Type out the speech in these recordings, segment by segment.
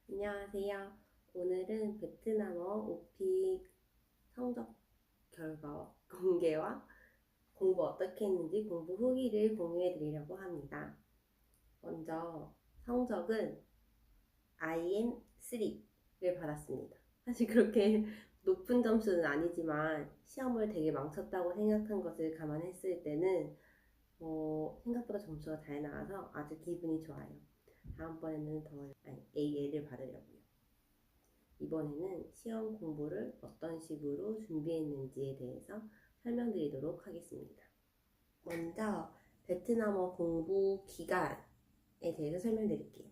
안녕하세요. 오늘은 베트남어 오픽 성적 결과 공개와 공부 어떻게 했는지 공부 후기를 공유해 드리려고 합니다. 먼저 성적은 IM3를 받았습니다. 사실 그렇게 높은 점수는 아니지만 시험을 되게 망쳤다고 생각한 것을 감안했을 때는 생각보다 점수가 잘 나와서 아주 기분이 좋아요. 다음번에는 더 A를 받으려고요. 이번에는 시험 공부를 어떤 식으로 준비했는지에 대해서 설명드리도록 하겠습니다. 먼저 베트남어 공부 기간에 대해서 설명드릴게요.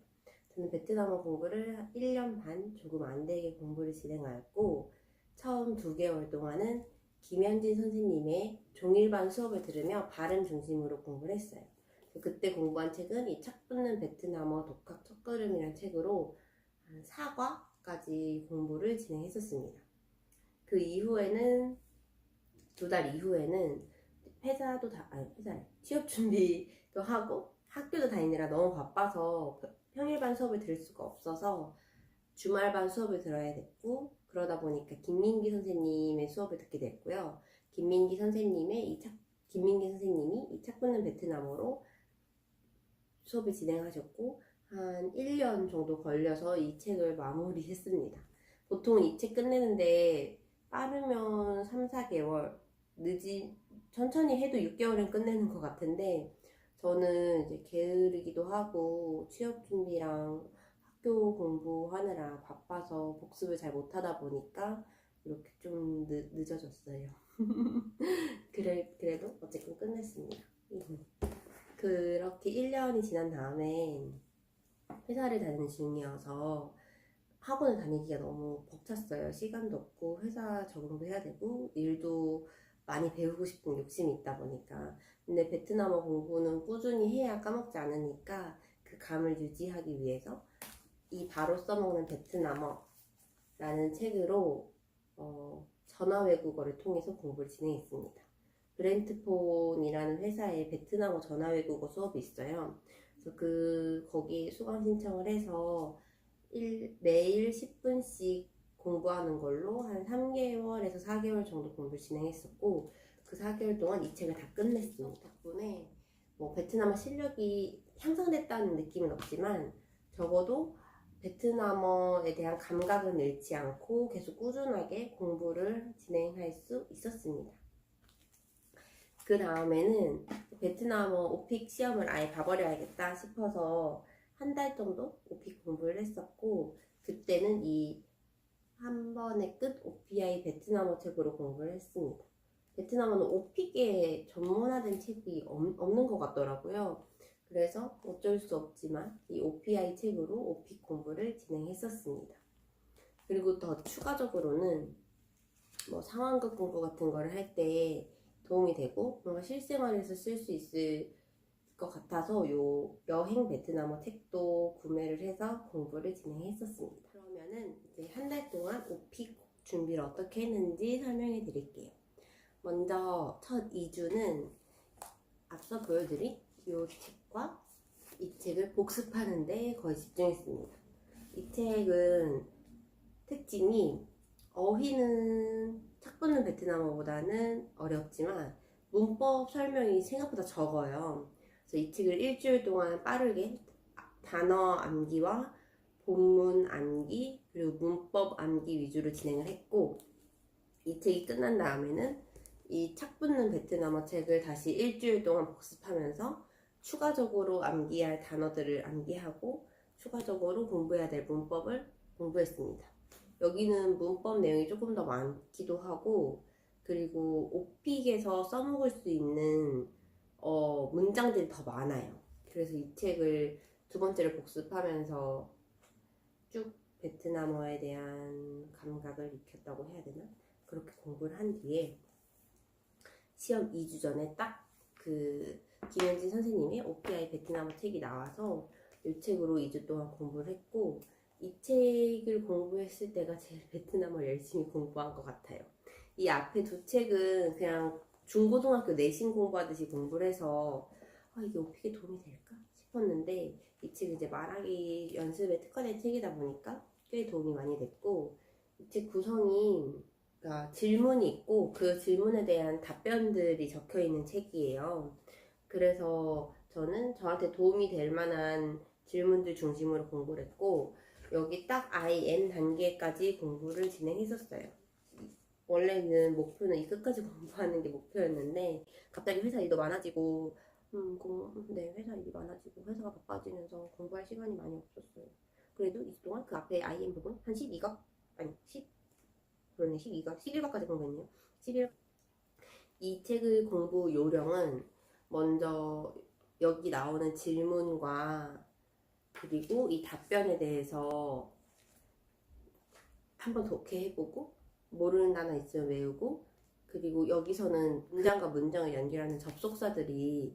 저는 베트남어 공부를 1년 반 조금 안 되게 공부를 진행하였고, 처음 2개월 동안은 김현진 선생님의 종일반 수업을 들으며 발음 중심으로 공부를 했어요. 그때 공부한 책은 이 착붙는 베트남어 독학 첫걸음이라는 책으로 한 4과까지 공부를 진행했었습니다. 그 이후에는 2달 이후에는 취업 준비도 하고 학교도 다니느라 너무 바빠서 평일반 수업을 들을 수가 없어서 주말반 수업을 들어야 됐고, 그러다 보니까 김민기 선생님의 수업을 듣게 됐고요. 김민기 선생님이 이 착붙는 베트남어로 수업을 진행하셨고, 한 1년 정도 걸려서 이 책을 마무리했습니다. 보통 이 책 끝내는데 빠르면 3, 4개월, 천천히 해도 6개월은 끝내는 것 같은데, 저는 이제 게으르기도 하고 취업 준비랑 학교 공부하느라 바빠서 복습을 잘 못하다 보니까 이렇게 좀 늦어졌어요. 그래도 어쨌든 끝냈습니다. 그렇게 1년이 지난 다음에 회사를 다니는 중이어서 학원을 다니기가 너무 벅찼어요. 시간도 없고 회사 적응도 해야 되고 일도 많이 배우고 싶은 욕심이 있다 보니까. 근데 베트남어 공부는 꾸준히 해야 까먹지 않으니까 그 감을 유지하기 위해서 이 바로 써먹는 베트남어라는 책으로 전화 외국어를 통해서 공부를 진행했습니다. 브렌트폰이라는 회사에 베트남어 전화 외국어 수업이 있어요. 그래서 거기 수강 신청을 해서 매일 10분씩 공부하는 걸로 한 3개월에서 4개월 정도 공부를 진행했었고, 그 4개월 동안 이 책을 다 끝냈습니다. 덕분에 베트남어 실력이 향상됐다는 느낌은 없지만 적어도 베트남어에 대한 감각은 잃지 않고 계속 꾸준하게 공부를 진행할 수 있었습니다. 그 다음에는 베트남어 오픽 시험을 아예 봐버려야겠다 싶어서 한 달 정도 오픽 공부를 했었고, 그때는 이 한 번의 끝 OPI 베트남어 책으로 공부를 했습니다. 베트남어는 오픽에 전문화된 책이 없는 것 같더라고요. 그래서 어쩔 수 없지만 이 OPI 책으로 오픽 공부를 진행했었습니다. 그리고 더 추가적으로는 상황극 공부 같은 거를 할 때 도움이 되고 뭔가 실생활에서 쓸 수 있을 것 같아서 요 여행 베트남어 책도 구매를 해서 공부를 진행했었습니다. 그러면은 이제 한 달 동안 오픽 준비를 어떻게 했는지 설명해 드릴게요. 먼저 첫 2주는 앞서 보여드린 이 책과 이 책을 복습하는 데 거의 집중했습니다. 이 책은 특징이 어휘는 착붙는 베트남어보다는 어렵지만 문법 설명이 생각보다 적어요. 그래서 이 책을 일주일 동안 빠르게 단어 암기와 본문 암기 그리고 문법 암기 위주로 진행을 했고, 이 책이 끝난 다음에는 이 착붙는 베트남어 책을 다시 일주일 동안 복습하면서 추가적으로 암기할 단어들을 암기하고 추가적으로 공부해야 될 문법을 공부했습니다. 여기는 문법 내용이 조금 더 많기도 하고, 그리고 오픽에서 써먹을 수 있는 문장들이 더 많아요. 그래서 이 책을 2번째로 복습하면서 쭉 베트남어에 대한 감각을 익혔다고 해야 되나? 그렇게 공부를 한 뒤에 시험 2주 전에 딱 김현진 선생님의 OPI 베트남어 책이 나와서 이 책으로 2주 동안 공부를 했고, 이 책을 공부했을 때가 제일 베트남어 열심히 공부한 것 같아요. 이 앞에 2 책은 그냥 중고등학교 내신 공부하듯이 공부를 해서 이게 오픽에 도움이 될까 싶었는데, 이 책이 이제 말하기 연습에 특화된 책이다 보니까 꽤 도움이 많이 됐고, 이 책 구성이 그러니까 질문이 있고 그 질문에 대한 답변들이 적혀 있는 책이에요. 그래서 저는 저한테 도움이 될 만한 질문들 중심으로 공부를 했고, 여기 딱 IN 단계까지 공부를 진행했었어요. 원래는 목표는 이 끝까지 공부하는 게 목표였는데 갑자기 회사 일도 많아지고 네, 회사 일이 많아지고 회사가 바빠지면서 공부할 시간이 많이 없었어요. 그래도 이 동안 그 앞에 IN 부분 한 12각 아니 10 그러네 12각 11각까지 공부했네요. 11. 이 책의 공부 요령은 먼저 여기 나오는 질문과 그리고 이 답변에 대해서 한번 독해해보고 모르는 단어 있으면 외우고, 그리고 여기서는 문장과 문장을 연결하는 접속사들이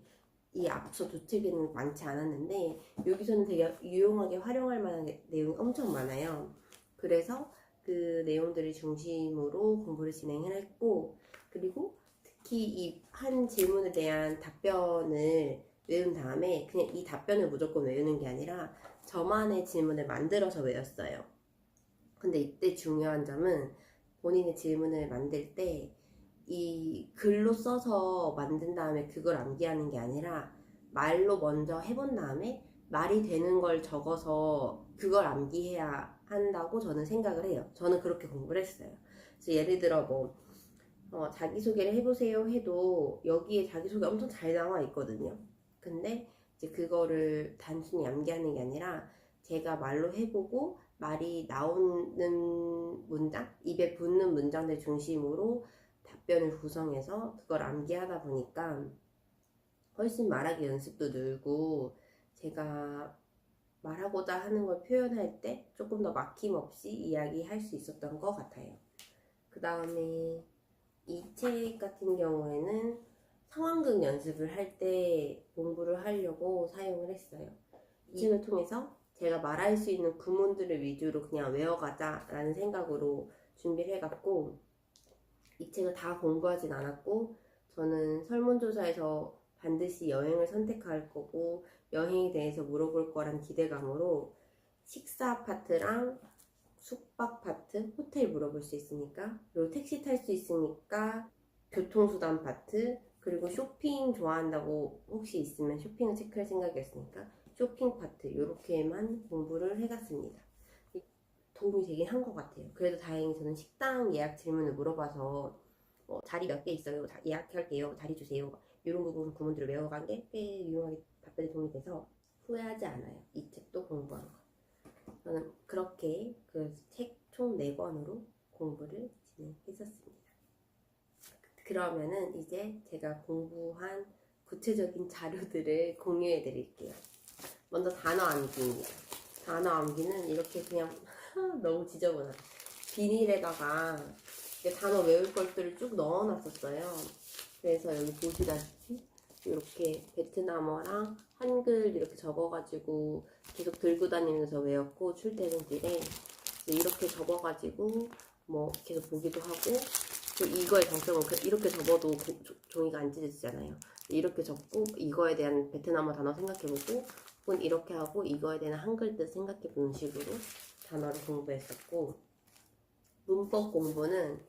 이 앞서 두 책에는 많지 않았는데 여기서는 되게 유용하게 활용할 만한 내용이 엄청 많아요. 그래서 그 내용들을 중심으로 공부를 진행을 했고, 그리고 특히 이 한 질문에 대한 답변을 외운 다음에 그냥 이 답변을 무조건 외우는 게 아니라 저만의 질문을 만들어서 외웠어요. 근데 이때 중요한 점은 본인의 질문을 만들 때 이 글로 써서 만든 다음에 그걸 암기하는 게 아니라 말로 먼저 해본 다음에 말이 되는 걸 적어서 그걸 암기해야 한다고 저는 생각을 해요. 저는 그렇게 공부를 했어요. 그래서 예를 들어 뭐 자기소개를 해보세요 해도 여기에 자기소개 엄청 잘 나와 있거든요. 근데 이제 그거를 단순히 암기하는 게 아니라 제가 말로 해보고 말이 나오는 문장, 입에 붙는 문장들 중심으로 답변을 구성해서 그걸 암기하다 보니까 훨씬 말하기 연습도 늘고 제가 말하고자 하는 걸 표현할 때 조금 더 막힘없이 이야기할 수 있었던 것 같아요. 그 다음에 이 책 같은 경우에는 상황극 연습을 할 때 공부를 하려고 사용을 했어요. 이 책을 통해서 제가 말할 수 있는 구문들을 위주로 그냥 외워가자 라는 생각으로 준비를 해갔고, 이 책을 다 공부하진 않았고 저는 설문조사에서 반드시 여행을 선택할 거고 여행에 대해서 물어볼 거란 기대감으로 식사 파트랑 숙박 파트, 호텔 물어볼 수 있으니까, 그리고 택시 탈 수 있으니까 교통수단 파트, 그리고 쇼핑 좋아한다고 혹시 있으면 쇼핑을 체크할 생각이었으니까 쇼핑 파트, 이렇게만 공부를 해갔습니다. 도움이 되긴 한 것 같아요. 그래도 다행히 저는 식당 예약 질문을 물어봐서 자리 몇 개 있어요, 예약할게요, 자리 주세요, 이런 부분 구문들을 외워간 게 꽤 유용하게 답변에 도움이 돼서 후회하지 않아요. 이 책도 공부한 거. 저는 그렇게 그 책 총 4권으로 공부를 진행했었습니다. 그러면은 이제 제가 공부한 구체적인 자료들을 공유해 드릴게요. 먼저 단어 암기입니다. 단어 암기는 이렇게 그냥 너무 지저분한 비닐에다가 단어 외울 것들을 쭉 넣어놨었어요. 그래서 여기 보시다시피 이렇게 베트남어랑 한글 이렇게 적어가지고 계속 들고 다니면서 외웠고, 출퇴근길에 이렇게 접어가지고 뭐 계속 보기도 하고, 이거의 장점은 이렇게 접어도 종이가 안 찢어지잖아요. 이렇게 접고 이거에 대한 베트남어 단어 생각해보고, 혹은 이렇게 하고 이거에 대한 한글 뜻 생각해보는 식으로 단어를 공부했었고, 문법 공부는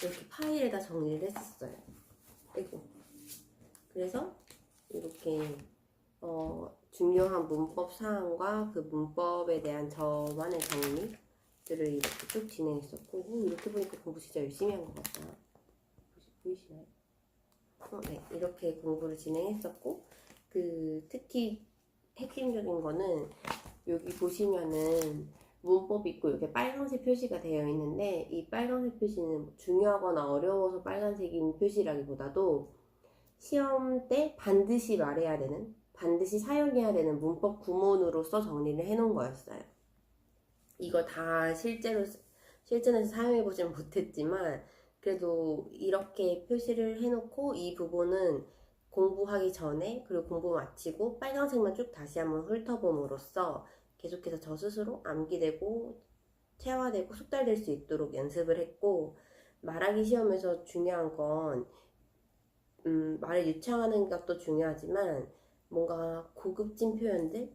이렇게 파일에다 정리를 했었어요. 그래서 이렇게 중요한 문법 사항과 그 문법에 대한 저만의 정리들을 이렇게 쭉 진행했었고, 이렇게 보니까 공부 진짜 열심히 한 것 같다. 보이시나요? 네, 이렇게 공부를 진행했었고, 특히 핵심적인 거는 여기 보시면은 문법 있고 이렇게 빨간색 표시가 되어 있는데, 이 빨간색 표시는 중요하거나 어려워서 빨간색인 표시라기보다도 시험 때 반드시 말해야 되는, 반드시 사용해야 되는 문법 구문으로서 정리를 해놓은 거였어요. 이거 다 실전에서 사용해보진 못했지만 그래도 이렇게 표시를 해놓고 이 부분은 공부하기 전에, 그리고 공부 마치고 빨간색만 쭉 다시 한번 훑어봄으로써 계속해서 저 스스로 암기되고 체화되고 숙달될 수 있도록 연습을 했고, 말하기 시험에서 중요한 건 말을 유창하는 것도 중요하지만 뭔가 고급진 표현들,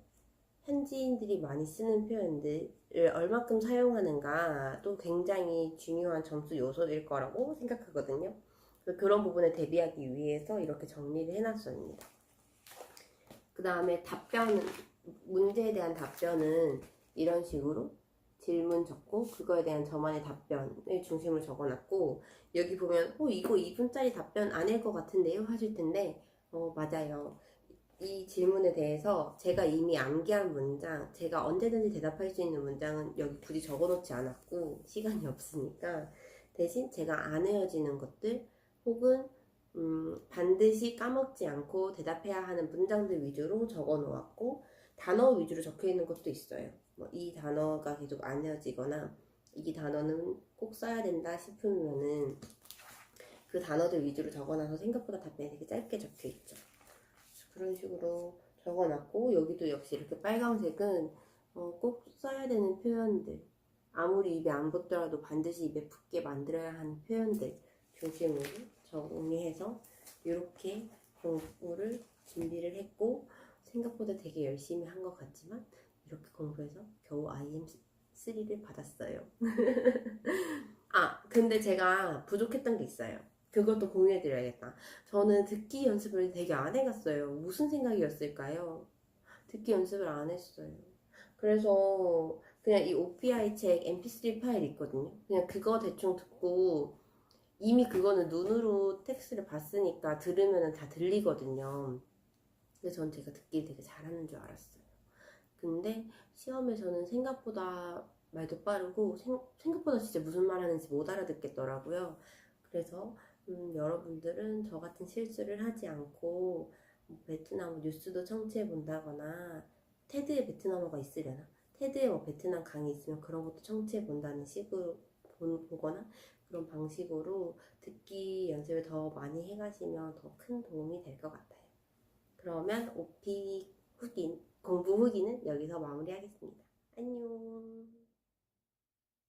현지인들이 많이 쓰는 표현들을 얼마큼 사용하는가 또 굉장히 중요한 점수 요소일 거라고 생각하거든요. 그래서 그런 부분에 대비하기 위해서 이렇게 정리를 해놨습니다. 그 다음에 문제에 대한 답변은 이런 식으로 질문 적고 그거에 대한 저만의 답변을 중심으로 적어놨고, 여기 보면 이거 2분짜리 답변 아닐 것 같은데요 하실 텐데 맞아요. 이 질문에 대해서 제가 이미 암기한 문장, 제가 언제든지 대답할 수 있는 문장은 여기 굳이 적어놓지 않았고 시간이 없으니까, 대신 제가 안 외워지는 것들 혹은 반드시 까먹지 않고 대답해야 하는 문장들 위주로 적어 놓았고, 단어 위주로 적혀 있는 것도 있어요. 이 단어가 계속 안 외워지거나 이 단어는 꼭 써야 된다 싶으면은 그 단어들 위주로 적어놔서 생각보다 답변이 되게 짧게 적혀 있죠. 그런 식으로 적어놨고, 여기도 역시 이렇게 빨간색은 꼭 써야 되는 표현들, 아무리 입에 안 붙더라도 반드시 입에 붙게 만들어야 하는 표현들 중심으로 정리해서 이렇게 공부를 준비를 했고, 생각보다 되게 열심히 한 것 같지만 이렇게 공부해서 겨우 IM3를 받았어요. 근데 제가 부족했던 게 있어요. 그것도 공유해드려야겠다. 저는 듣기 연습을 되게 안 해갔어요. 무슨 생각이었을까요? 듣기 연습을 안 했어요. 그래서 그냥 이 OPI 책 MP3 파일 있거든요. 그냥 그거 대충 듣고, 이미 그거는 눈으로 텍스트를 봤으니까 들으면 다 들리거든요. 그래서 전 제가 듣기를 되게 잘하는 줄 알았어요. 근데 시험에서는 생각보다 말도 빠르고 생각보다 진짜 무슨 말 하는지 못 알아듣겠더라고요. 그래서 여러분들은 저 같은 실수를 하지 않고 베트남 뉴스도 청취해 본다거나, 테드에 베트남어가 있으려나? 테드에 베트남 강의 있으면 그런 것도 청취해 본다는 식으로 보거나, 그런 방식으로 듣기 연습을 더 많이 해가시면 더 큰 도움이 될 것 같아요. 그러면 OP 공부 후기는 여기서 마무리하겠습니다. 안녕.